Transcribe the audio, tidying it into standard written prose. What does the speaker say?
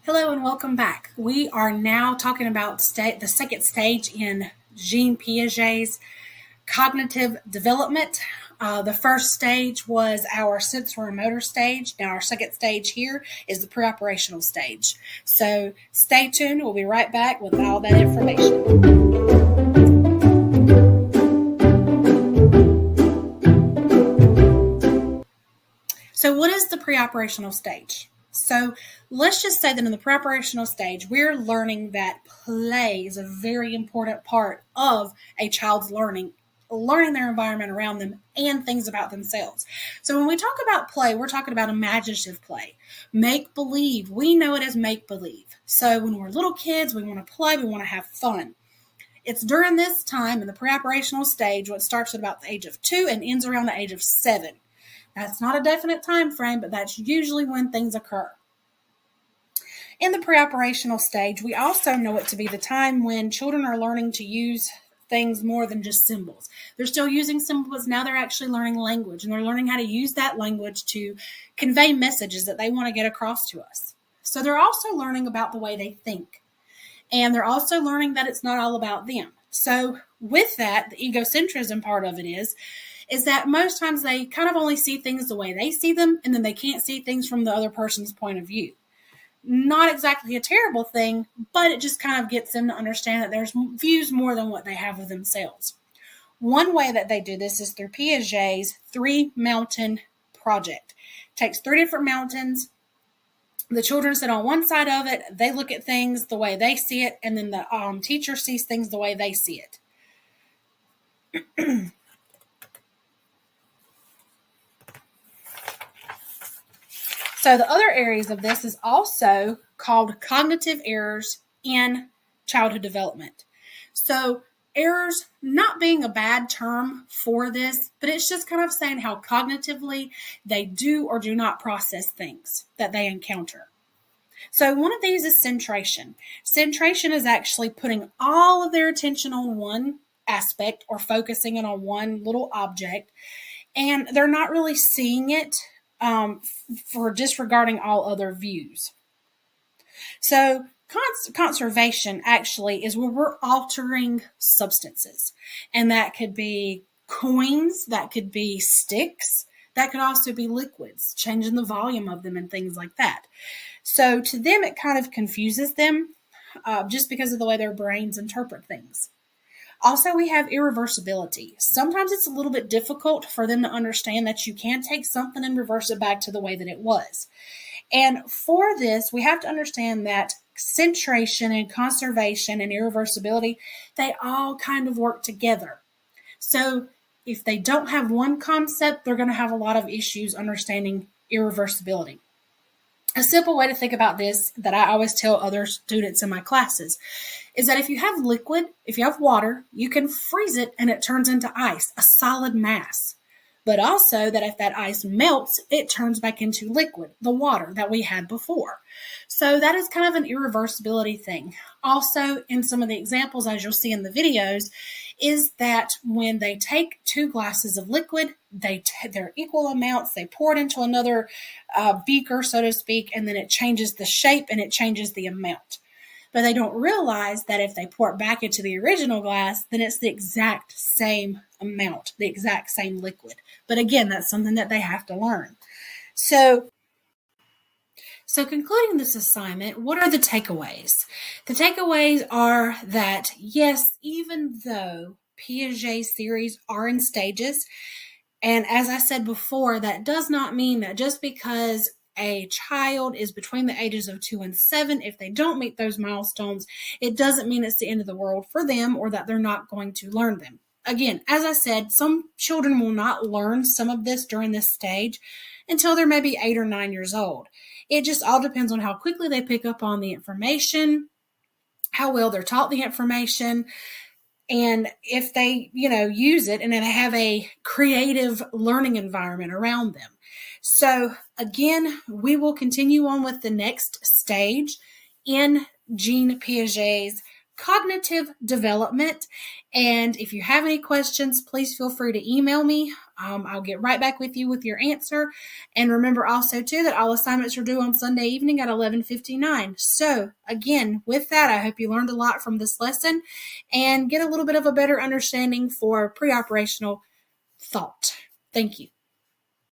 Hello and welcome back. We are now talking about the second stage in Jean Piaget's cognitive development. The first stage was our sensory-motor stage. Now our second stage here is the preoperational stage. So stay tuned. We'll be right back with all that information. So what is the preoperational stage? So let's just say that in the preoperational stage, we're learning that play is a very important part of a child's learning their environment around them and things about themselves. So when we talk about play, we're talking about imaginative play. Make believe, we know it as make believe. So when we're little kids, we want to play, we want to have fun. It's during this time in the preoperational stage, what starts at about the age of 2 and ends around the age of 7. That's not a definite time frame, but that's usually when things occur. In the preoperational stage, we also know it to be the time when children are learning to use things more than just symbols. They're still using symbols. Now they're actually learning language, and they're learning how to use that language to convey messages that they want to get across to us. So they're also learning about the way they think. And they're also learning that it's not all about them. So with that, the egocentrism part of it is that most times they kind of only see things the way they see them, and then they can't see things from the other person's point of view. Not exactly a terrible thing, but it just kind of gets them to understand that there's views more than what they have of themselves. One way that they do this is through Piaget's 3-mountain project. It takes 3 different mountains. The children sit on one side of it. They look at things the way they see it, and then the teacher sees things the way they see it. So the other areas of this is also called cognitive errors in childhood development. So errors not being a bad term for this, but it's just kind of saying how cognitively they do or do not process things that they encounter. So one of these is centration. Centration is actually putting all of their attention on one aspect or focusing it on one little object, and they're not really seeing it for disregarding all other views. So conservation actually is where we're altering substances, and that could be coins, that could be sticks, that could also be liquids, changing the volume of them and things like that. So to them, it kind of confuses them just because of the way their brains interpret things. Also, we have irreversibility. Sometimes it's a little bit difficult for them to understand that you can take something and reverse it back to the way that it was. And for this, we have to understand that centration and conservation and irreversibility, they all kind of work together. So if they don't have one concept, they're going to have a lot of issues understanding irreversibility. A simple way to think about this that I always tell other students in my classes is that if you have liquid, if you have water, you can freeze it and it turns into ice, a solid mass. But also that if that ice melts, it turns back into liquid, the water that we had before. So that is kind of an irreversibility thing. Also, in some of the examples, as you'll see in the videos, is that when they take 2 glasses of liquid, they're equal amounts, they pour it into another beaker, so to speak, and then it changes the shape and it changes the amount. But they don't realize that if they pour it back into the original glass, then it's the exact same amount, the exact same liquid. But again, that's something that they have to learn. So concluding this assignment, what are the takeaways? The takeaways are that, yes, even though Piaget's theories are in stages, and as I said before, that does not mean that just because a child is between the ages of 2 and 7, if they don't meet those milestones, it doesn't mean it's the end of the world for them or that they're not going to learn them. Again, as I said, some children will not learn some of this during this stage until they're maybe 8 or 9 years old. It just all depends on how quickly they pick up on the information, how well they're taught the information, and if they, use it and then they have a creative learning environment around them. So again, we will continue on with the next stage in Jean Piaget's cognitive development. And if you have any questions, please feel free to email me. I'll get right back with you with your answer. And remember also, too, that all assignments are due on Sunday evening at 11:59. So, again, with that, I hope you learned a lot from this lesson and get a little bit of a better understanding for preoperational thought. Thank you.